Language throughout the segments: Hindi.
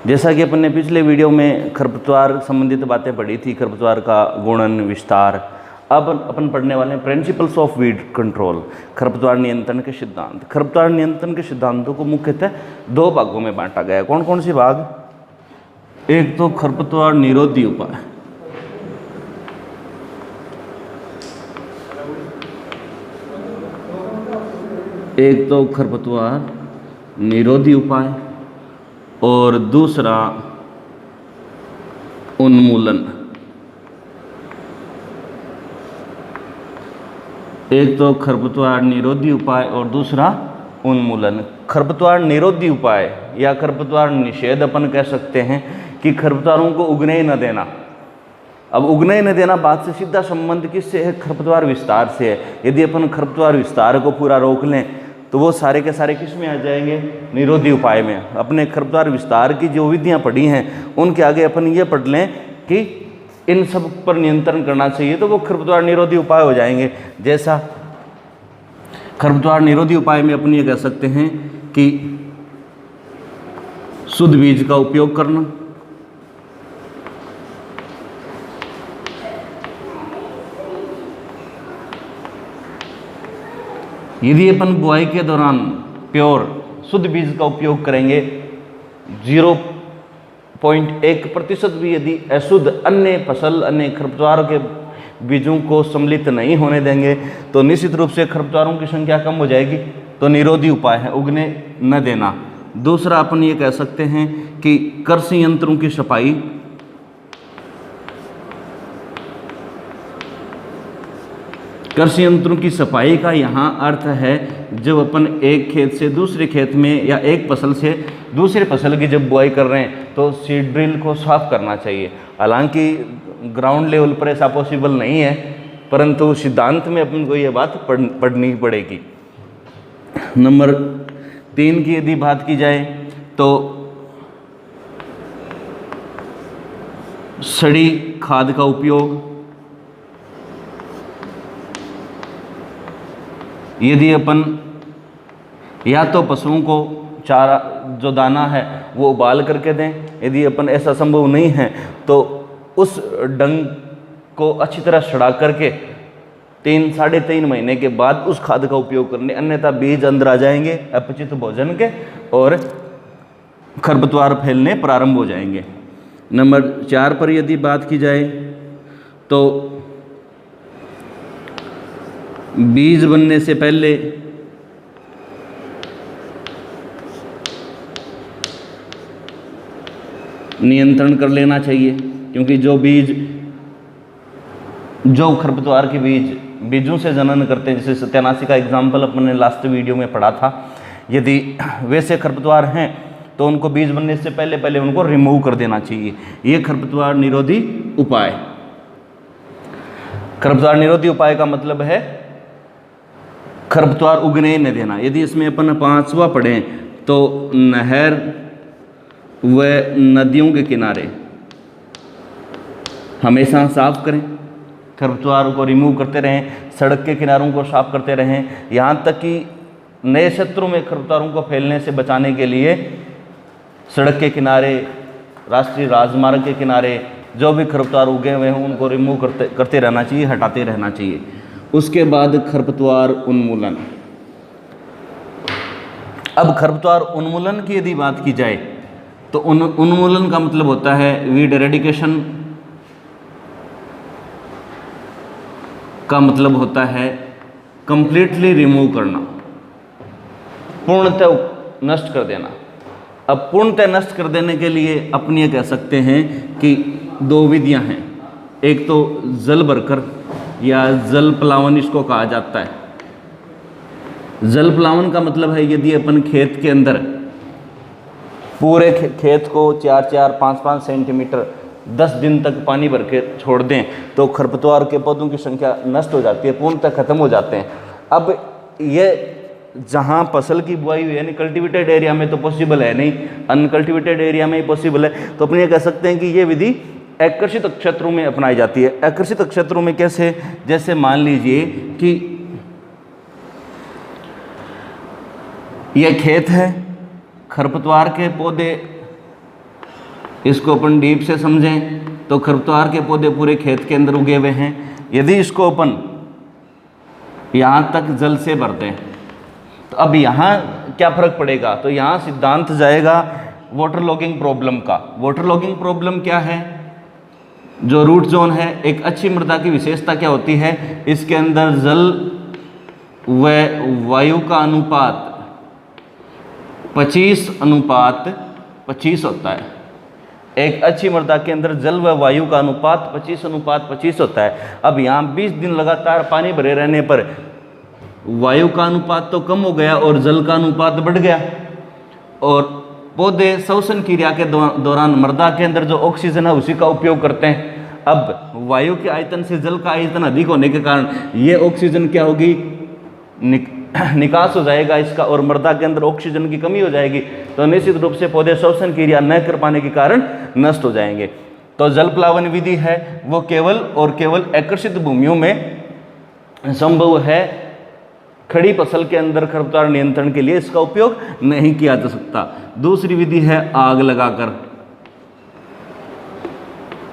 जैसा कि अपन ने पिछले वीडियो में खरपतवार संबंधित बातें पढ़ी थी, खरपतवार का गुणन विस्तार। अब अपन पढ़ने वाले हैं प्रिंसिपल्स ऑफ वीड कंट्रोल, खरपतवार नियंत्रण के सिद्धांत। खरपतवार नियंत्रण के सिद्धांतों को मुख्यतः दो भागों में बांटा गया है। कौन कौन से भाग? एक तो खरपतवार निरोधी उपाय, एक तो खरपतवार निरोधी उपाय और दूसरा उन्मूलन। एक तो खरपतवार निरोधी उपाय और दूसरा उन्मूलन। खरपतवार निरोधी उपाय या खरपतवार निषेध अपन कह सकते हैं कि खरपतवारों को उगने ही न देना। अब उगने ही न देना बात से सीधा संबंध किससे है? खरपतवार विस्तार से है। यदि अपन खरपतवार विस्तार को पूरा रोक लें तो वो सारे के सारे किस में आ जाएंगे? निरोधी उपाय में। अपने खरपतवार विस्तार की जो विधियां पढ़ी हैं उनके आगे अपन ये पढ़ लें कि इन सब पर नियंत्रण करना चाहिए तो वो खरपतवार निरोधी उपाय हो जाएंगे। जैसा खरपतवार निरोधी उपाय में अपन ये कह सकते हैं कि शुद्ध बीज का उपयोग करना, यदि अपन बुआई के दौरान प्योर शुद्ध बीज का उपयोग करेंगे, 0.1% भी यदि अशुद्ध अन्य फसल अन्य खरपतवार के बीजों को सम्मिलित नहीं होने देंगे तो निश्चित रूप से खरपतवारों की संख्या कम हो जाएगी। तो निरोधी उपाय है उगने न देना। दूसरा अपन ये कह सकते हैं कि कृषि यंत्रों की सफाई, कृषि यंत्रों की सफाई का यहाँ अर्थ है जब अपन एक खेत से दूसरे खेत में या एक फसल से दूसरे फसल की जब बुआई कर रहे हैं तो सीड ड्रिल को साफ करना चाहिए। हालांकि ग्राउंड लेवल पर ऐसा पॉसिबल नहीं है, परंतु सिद्धांत में अपन को ये बात पढ़नी पड़ेगी। नंबर 3 की यदि बात की जाए तो सड़ी खाद का उपयोग। यदि अपन या तो पशुओं को चारा जो दाना है वो उबाल करके दें, यदि अपन ऐसा संभव नहीं है तो उस डंग को अच्छी तरह सड़ा करके 3 साढ़े 3 महीने के बाद उस खाद का उपयोग करने, अन्यथा बीज अंदर आ जाएंगे अपचित भोजन के और खरपतवार फैलने प्रारंभ हो जाएंगे। नंबर 4 पर यदि बात की जाए तो बीज बनने से पहले नियंत्रण कर लेना चाहिए, क्योंकि जो खरपतवार के बीजों से जनन करते हैं, जैसे सत्यानाशी का एग्जाम्पल अपने लास्ट वीडियो में पढ़ा था, यदि वैसे खरपतवार हैं तो उनको बीज बनने से पहले पहले उनको रिमूव कर देना चाहिए। ये खरपतवार निरोधी उपाय। खरपतवार निरोधी उपाय का मतलब है खरपतवार उगने न देना। यदि इसमें अपन 5वां पढ़ें तो नहर व नदियों के किनारे हमेशा साफ करें, खरपतवार को रिमूव करते रहें, सड़क के किनारों को साफ करते रहें। यहाँ तक कि नए क्षेत्रों में खरपतवारों को फैलने से बचाने के लिए सड़क के किनारे, राष्ट्रीय राजमार्ग के किनारे जो भी खरपतवार उगे हुए हैं उनको रिमूव करते रहना चाहिए, हटाते रहना चाहिए। उसके बाद खरपतवार उन्मूलन। अब खरपतवार उन्मूलन की यदि बात की जाए तो उन्मूलन का मतलब होता है वीड एरेडिकेशन का मतलब होता है कंप्लीटली रिमूव करना, पूर्णतः नष्ट कर देना। अब पूर्णतः नष्ट कर देने के लिए अपन ये कह सकते हैं कि 2 विधियां हैं। एक तो जल भरकर या जल प्लावन इसको कहा जाता है। जल प्लावन का मतलब है यदि अपन खेत के अंदर पूरे खेत को 4-4, 5-5 सेंटीमीटर 10 दिन तक पानी भर के छोड़ दें तो खरपतवार के पौधों की संख्या नष्ट हो जाती है, पूर्णतः खत्म हो जाते हैं। अब ये जहाँ फसल की बुआई हुई यानी कल्टिवेटेड एरिया में तो पॉसिबल है नहीं, अनकल्टिवेटेड एरिया में ही पॉसिबल है। तो अपन ये कह सकते हैं कि ये विधि आकर्षित क्षेत्रों में अपनाई जाती है। आकर्षित क्षेत्रों में कैसे? जैसे मान लीजिए कि यह खेत है, खरपतवार के पौधे इसको अपन डीप से समझें तो खरपतवार के पौधे पूरे खेत के अंदर उगे हुए हैं। यदि इसको अपन यहाँ तक जल से भरते हैं तो अब यहाँ क्या फर्क पड़ेगा, तो यहाँ सिद्धांत जाएगा वाटर लॉगिंग प्रॉब्लम का। वाटर लॉगिंग प्रॉब्लम क्या है, जो रूट जोन है, एक अच्छी मृदा की विशेषता क्या होती है, इसके अंदर जल व वायु का अनुपात 25:25 होता है। एक अच्छी मृदा के अंदर जल व वायु का अनुपात 25:25 होता है। अब यहाँ 20 दिन लगातार पानी भरे रहने पर वायु का अनुपात तो कम हो गया और जल का अनुपात बढ़ गया, और पौधे श्वसन क्रिया के दौरान मृदा के अंदर जो ऑक्सीजन है उसी का उपयोग करते हैं। अब वायु के आयतन से जल का आयतन अधिक होने के कारण ये ऑक्सीजन क्या होगी, निकास हो जाएगा इसका, और मृदा के अंदर ऑक्सीजन की कमी हो जाएगी, तो निश्चित रूप से पौधे श्वसन क्रिया न कर पाने के कारण नष्ट हो जाएंगे। तो जल प्लावन विधि है वो केवल और केवल आकर्षित भूमियों में संभव है। खड़ी फसल के अंदर खरपतवार नियंत्रण के लिए इसका उपयोग नहीं किया जा सकता। दूसरी विधि है आग लगाकर।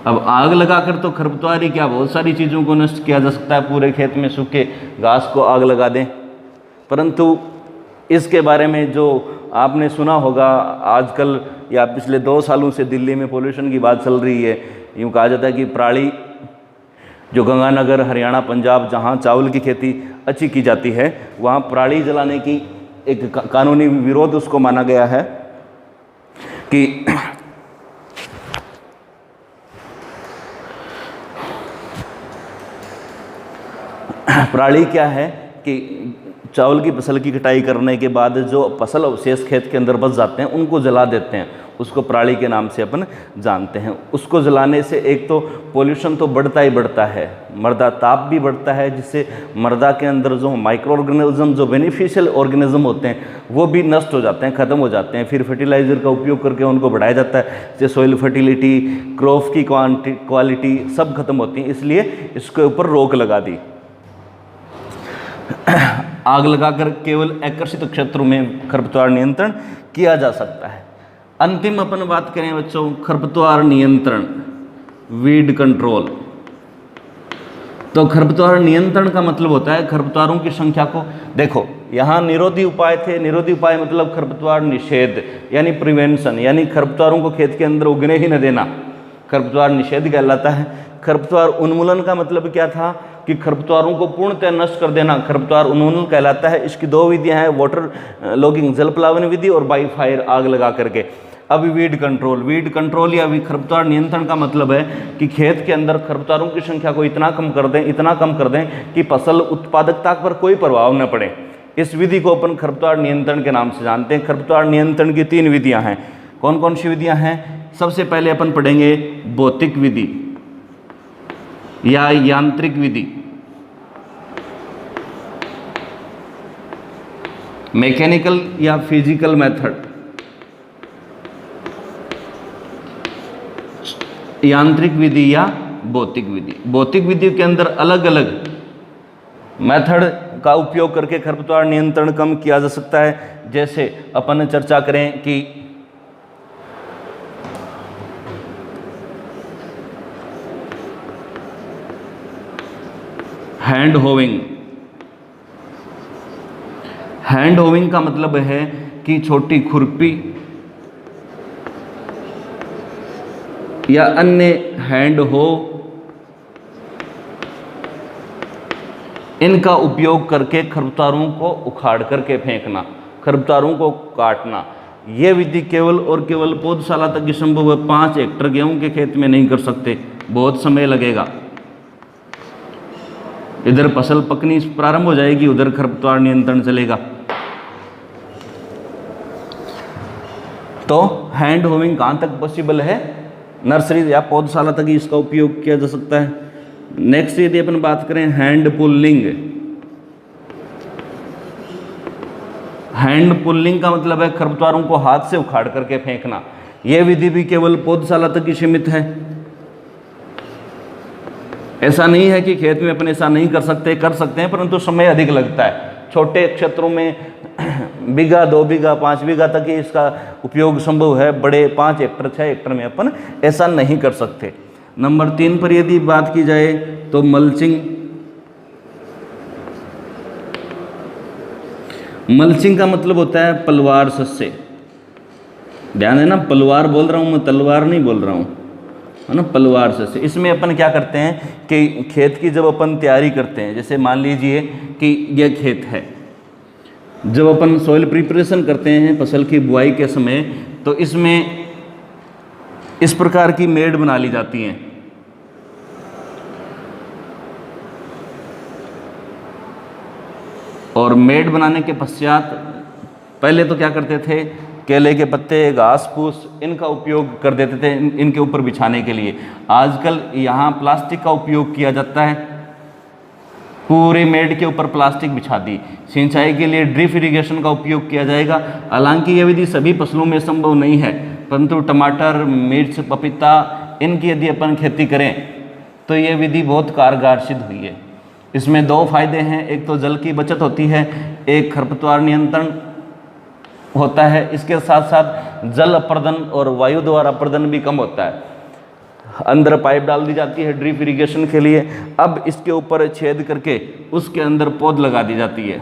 अब आग लगाकर तो खरपतवार ही क्या, बहुत सारी चीज़ों को नष्ट किया जा सकता है। पूरे खेत में सूखे घास को आग लगा दें, परंतु इसके बारे में जो आपने सुना होगा आजकल या पिछले 2 सालों से दिल्ली में पोल्यूशन की बात चल रही है। यूँ कहा जाता है कि पराली, जो गंगानगर, हरियाणा, पंजाब, जहाँ चावल की खेती अच्छी की जाती है, वहाँ पराली जलाने की एक कानूनी विरोध उसको माना गया है कि पराली क्या है कि चावल की फसल की कटाई करने के बाद जो फसल अवशेष खेत के अंदर बच जाते हैं उनको जला देते हैं, उसको पराली के नाम से अपन जानते हैं। उसको जलाने से एक तो पोल्यूशन तो बढ़ता ही बढ़ता है, मृदा ताप भी बढ़ता है, जिससे मृदा के अंदर जो माइक्रो ऑर्गेनिज्म, जो बेनिफिशियल ऑर्गेनिज्म होते हैं वो भी नष्ट हो जाते हैं, ख़त्म हो जाते हैं। फिर फर्टिलाइज़र का उपयोग करके उनको बढ़ाया जाता है, जैसे सॉइल फर्टिलिटी, क्रॉप की क्वालिटी सब खत्म होती है। इसलिए इसके ऊपर रोक लगा दी। आग लगाकर केवल आकर्षित क्षेत्रों में खरपतवार नियंत्रण किया जा सकता है। अंतिम अपन बात करें बच्चों, खरपतवार नियंत्रण, वीड कंट्रोल। तो खरपतवार नियंत्रण का मतलब होता है खरपतवारों की संख्या को, देखो यहाँ निरोधी उपाय थे, निरोधी उपाय मतलब खरपतवार निषेध यानी प्रिवेंशन, यानी खरपतवारों को खेत के अंदर उगने ही न देना, खरपतवार निषेध कहलाता है। खरपतवार उन्मूलन का मतलब क्या था कि खरपतवारों को पूर्णतः नष्ट कर देना, खरपतवार उन्मूलन कहलाता है। इसकी 2 विधियां हैं, वाटर लॉगिंग जल प्लावन विधि और बाई फायर आग लगा करके। अब वीड कंट्रोल, वीड कंट्रोल या खरपतवार नियंत्रण का मतलब है कि खेत के अंदर खरपतवारों की संख्या को इतना कम कर दें, इतना कम कर दें कि फसल उत्पादकता पर कोई प्रभाव न पड़े। इस विधि को अपन खरपतवार नियंत्रण के नाम से जानते हैं। खरपतवार नियंत्रण की 3 विधियां हैं। कौन कौन सी विधियां हैं? सबसे पहले अपन पढ़ेंगे भौतिक विधि या यांत्रिक विधि, मैकेनिकल या फिजिकल मेथड। यांत्रिक विधि या भौतिक विधि। भौतिक विधि के अंदर अलग अलग मेथड का उपयोग करके खरपतवार नियंत्रण कम किया जा सकता है। जैसे अपन चर्चा करें कि हैंड होविंग। हैंड होविंग का मतलब है कि छोटी खुरपी या अन्य हैंड हो, इनका उपयोग करके खरपतवारों को उखाड़ करके फेंकना, खरपतवारों को काटना। यह विधि केवल और केवल पौधशाला तक ही संभव है। 5 हेक्टेयर गेहूं के खेत में नहीं कर सकते, बहुत समय लगेगा। इधर फसल पकनी प्रारंभ हो जाएगी, उधर खरपतवार नियंत्रण चलेगा। तो हैंड होविंग कहाँ तक पॉसिबल है? नर्सरी या पौधशाला तक ही इसका उपयोग किया जा सकता है। नेक्स्ट यदि अपन बात करें हैंड पुलिंग। हैंड पुलिंग का मतलब है खरपतवारों को हाथ से उखाड़ करके फेंकना। यह विधि भी केवल पौधशाला तक ही सीमित है। ऐसा नहीं है कि खेत में अपन ऐसा नहीं कर सकते, कर सकते हैं, परंतु समय अधिक लगता है। छोटे क्षेत्रों में बीघा, 2 बीघा, 5 बीघा तक ही इसका उपयोग संभव है। बड़े 5 हेक्टर 6 हेक्टर में अपन ऐसा नहीं कर सकते। नंबर 3 पर यदि बात की जाए तो मल्चिंग। मल्चिंग का मतलब होता है पलवार सस्से। ध्यान है ना, पलवार बोल रहा हूँ मैं, तलवार नहीं बोल रहा हूँ, है ना, पलवार सस्से। इसमें अपन क्या करते हैं कि खेत की जब अपन तैयारी करते हैं, जैसे मान लीजिए कि यह खेत है, जब अपन सॉइल प्रिपरेशन करते हैं फसल की बुआई के समय, तो इसमें इस प्रकार की मेड़ बना ली जाती हैं। और मेड़ बनाने के पश्चात पहले तो क्या करते थे, केले के पत्ते, घास फूस, इनका उपयोग कर देते थे इनके ऊपर बिछाने के लिए। आजकल यहाँ प्लास्टिक का उपयोग किया जाता है, पूरे मेड़ के ऊपर प्लास्टिक बिछा दी। सिंचाई के लिए ड्रिप इरिगेशन का उपयोग किया जाएगा। हालांकि यह विधि सभी फसलों में संभव नहीं है, परंतु टमाटर, मिर्च, पपीता, इनकी यदि अपन खेती करें तो यह विधि बहुत कारगर सिद्ध हुई है। इसमें 2 फायदे हैं, एक तो जल की बचत होती है, एक खरपतवार नियंत्रण होता है। इसके साथ साथ जल अपर्दन और वायु द्वारा अपर्दन भी कम होता है। अंदर पाइप डाल दी जाती है ड्रिप इरिगेशन के लिए। अब इसके ऊपर छेद करके उसके अंदर पौध लगा दी जाती है।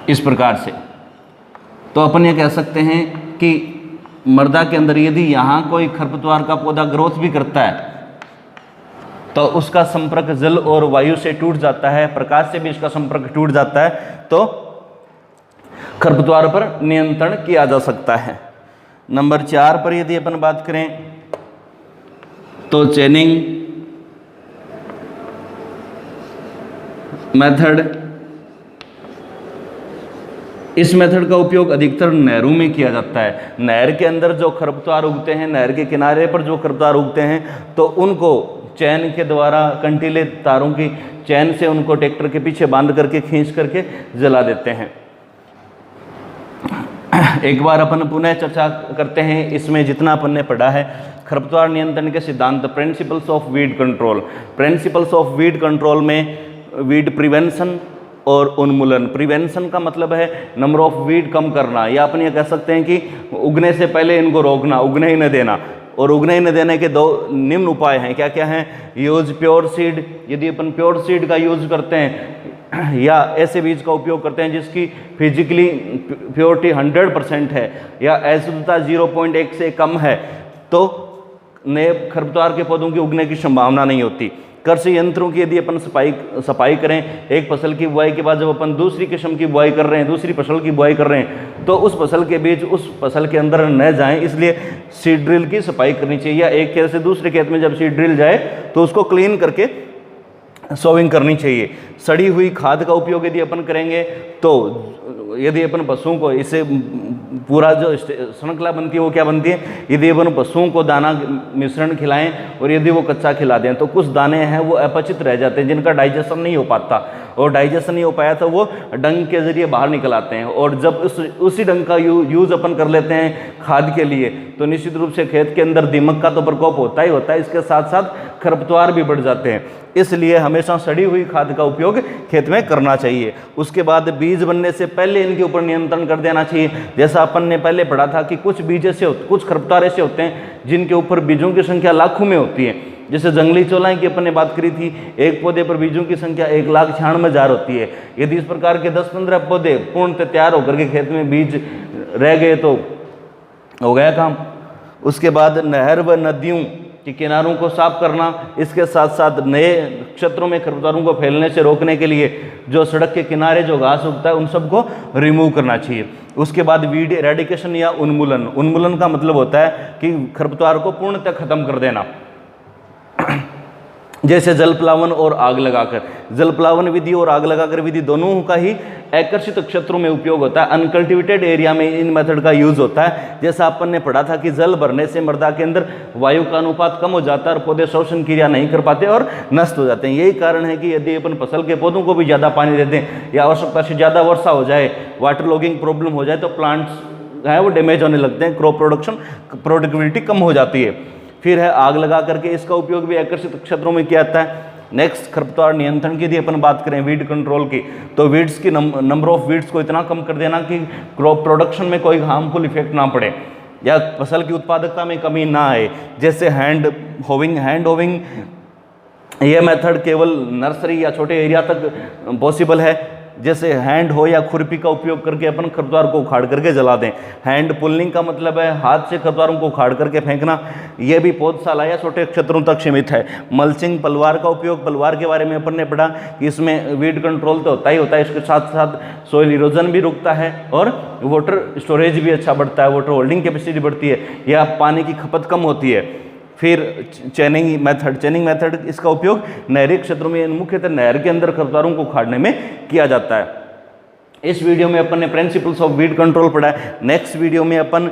इस प्रकार से तो अपन ये कह सकते हैं कि मृदा के अंदर यदि यहाँ कोई खरपतवार का पौधा ग्रोथ भी करता है तो उसका संपर्क जल और वायु से टूट जाता है, प्रकाश से भी इसका संपर्क टूट जाता है, तो खरपतवार पर नियंत्रण किया जा सकता है। नंबर 4 पर यदि अपन बात करें तो चेनिंग मेथड। इस मेथड का उपयोग अधिकतर नहरों में किया जाता है। नहर के अंदर जो खरपतवार उगते हैं, नहर के किनारे पर जो खरपतवार उगते हैं, तो उनको चैन के द्वारा, कंटीले तारों की चैन से उनको ट्रैक्टर के पीछे बांध करके खींच करके जला देते हैं। एक बार अपन पुनः चर्चा करते हैं इसमें जितना अपन ने पढ़ा है। खरपतवार नियंत्रण के सिद्धांत, principles of weed control. Principles of weed control में वीड प्रिवेंशन और उन्मूलन। प्रिवेंशन का मतलब है नंबर ऑफ वीड कम करना, या अपन ये कह सकते हैं कि उगने से पहले इनको रोकना, उगने ही न देना। और उगने ही न देने के 2 निम्न उपाय हैं। क्या क्या हैं? Use pure seed. यदि अपन प्योर सीड का यूज करते हैं या ऐसे बीज का उपयोग करते हैं जिसकी फिजिकली प्योरिटी 100% है या अशुद्धता 0.1 से कम है, तो नए खरपतवार के पौधों की उगने की संभावना नहीं होती। कृषि यंत्रों की यदि अपन सफाई करें, एक फसल की बुआई के बाद जब अपन दूसरी किस्म की बुआई कर रहे हैं, दूसरी फसल की बुआई कर रहे हैं, तो उस फसल के बीज उस फसल के अंदर न जाएं, इसलिए सीड ड्रिल की सफाई करनी चाहिए। या एक खेत से दूसरे खेत में जब सीड ड्रिल जाए तो उसको क्लीन करके सोविंग करनी चाहिए। सड़ी हुई खाद का उपयोग यदि अपन करेंगे तो यदि अपन पशुओं को, इससे पूरा जो श्रृंखला बनती है वो क्या बनती है, यदि अपन पशुओं को दाना मिश्रण खिलाएं और यदि वो कच्चा खिला दें तो कुछ दाने हैं वो अपचित रह जाते हैं जिनका डाइजेशन नहीं हो पाता, और डाइजेशन नहीं हो पाया तो वो डंग के जरिए बाहर निकल आते हैं। और जब उसी डंग का यूज़ अपन कर लेते हैं खाद के लिए तो निश्चित रूप से खेत के अंदर दीमक का तो प्रकोप होता ही होता है, इसके साथ साथ खरपतवार भी बढ़ जाते हैं। इसलिए हमेशा सड़ी हुई खाद का उपयोग खेत में करना चाहिए। उसके बाद बीज बनने से पहले इनके ऊपर नियंत्रण कर देना चाहिए। जैसा अपन ने पहले पढ़ा था कि कुछ खरपतवार ऐसे होते हैं जिनके ऊपर बीजों की संख्या लाखों में होती है। जैसे जंगली चौलाई की अपन ने बात करी थी, एक पौधे पर बीजों की संख्या 1,96,000 होती है। यदि इस प्रकार के 10-15 पौधे पूर्णतः तैयार होकर के खेत में बीज रह गए तो हो गया काम। उसके बाद नहर व नदियों के किनारों को साफ करना, इसके साथ साथ नए क्षेत्रों में खरपतवारों को फैलने से रोकने के लिए जो सड़क के किनारे जो घास उगता है उन सबको रिमूव करना चाहिए। उसके बाद वीड एरेडिकेशन या उन्मूलन। उन्मूलन का मतलब होता है कि खरपतवार को पूर्णतः खत्म कर देना, जैसे जल प्लावन और आग लगाकर। जल प्लावन विधि और आग लगाकर विधि दोनों का ही आकर्षित क्षेत्रों में उपयोग होता है। अनकल्टिवेटेड एरिया में इन मेथड का यूज होता है। जैसा अपन ने पढ़ा था कि जल भरने से मृदा के अंदर वायु का अनुपात कम हो जाता है और पौधे श्वसन क्रिया नहीं कर पाते और नष्ट हो जाते हैं। यही कारण है कि यदि अपन फसल के पौधों को भी ज़्यादा पानी दे दें या आवश्यकता से ज़्यादा वर्षा हो जाए, वाटर लॉगिंग प्रॉब्लम हो जाए, तो प्लांट्स है वो डैमेज होने लगते हैं, क्रॉप प्रोडक्टिविटी कम हो जाती है। फिर है आग लगा करके, इसका उपयोग भी आकर्षित क्षेत्रों में किया जाता है। नेक्स्ट, खरपतवार नियंत्रण की यदि अपन बात करें वीड कंट्रोल की, तो वीड्स की नंबर ऑफ वीड्स को इतना कम कर देना कि क्रॉप प्रोडक्शन में कोई हार्मफुल इफेक्ट ना पड़े या फसल की उत्पादकता में कमी ना आए। जैसे हैंड होविंग यह मेथड केवल नर्सरी या छोटे एरिया तक पॉसिबल है। जैसे हैंड हो या खुरपी का उपयोग करके अपन खरपतवार को उखाड़ करके जला दें। हैंड पुलिंग का मतलब है हाथ से खरपतवारों को उखाड़ करके फेंकना, यह भी पौधशाला या छोटे क्षेत्रों तक सीमित है। मल्चिंग, पलवार का उपयोग, पलवार के बारे में अपन ने पढ़ा कि इसमें वीड कंट्रोल तो होता ही होता है, इसके साथ साथ सोइल इरोजन भी रुकता है और वाटर स्टोरेज भी अच्छा बढ़ता है, वाटर होल्डिंग कैपेसिटी बढ़ती है या पानी की खपत कम होती है। फिर चेनिंग मेथड, इसका उपयोग नहरी क्षेत्रों में मुख्यतः नहर के अंदर खरपतवारों को उखाड़ने में किया जाता है। इस वीडियो में अपन ने प्रिंसिपल्स ऑफ वीड कंट्रोल पढ़ा है। नेक्स्ट वीडियो में अपन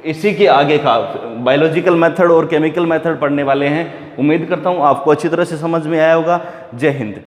इसी के आगे का बायोलॉजिकल मेथड और केमिकल मेथड पढ़ने वाले हैं। उम्मीद करता हूँ आपको अच्छी तरह से समझ में आया होगा। जय हिंद।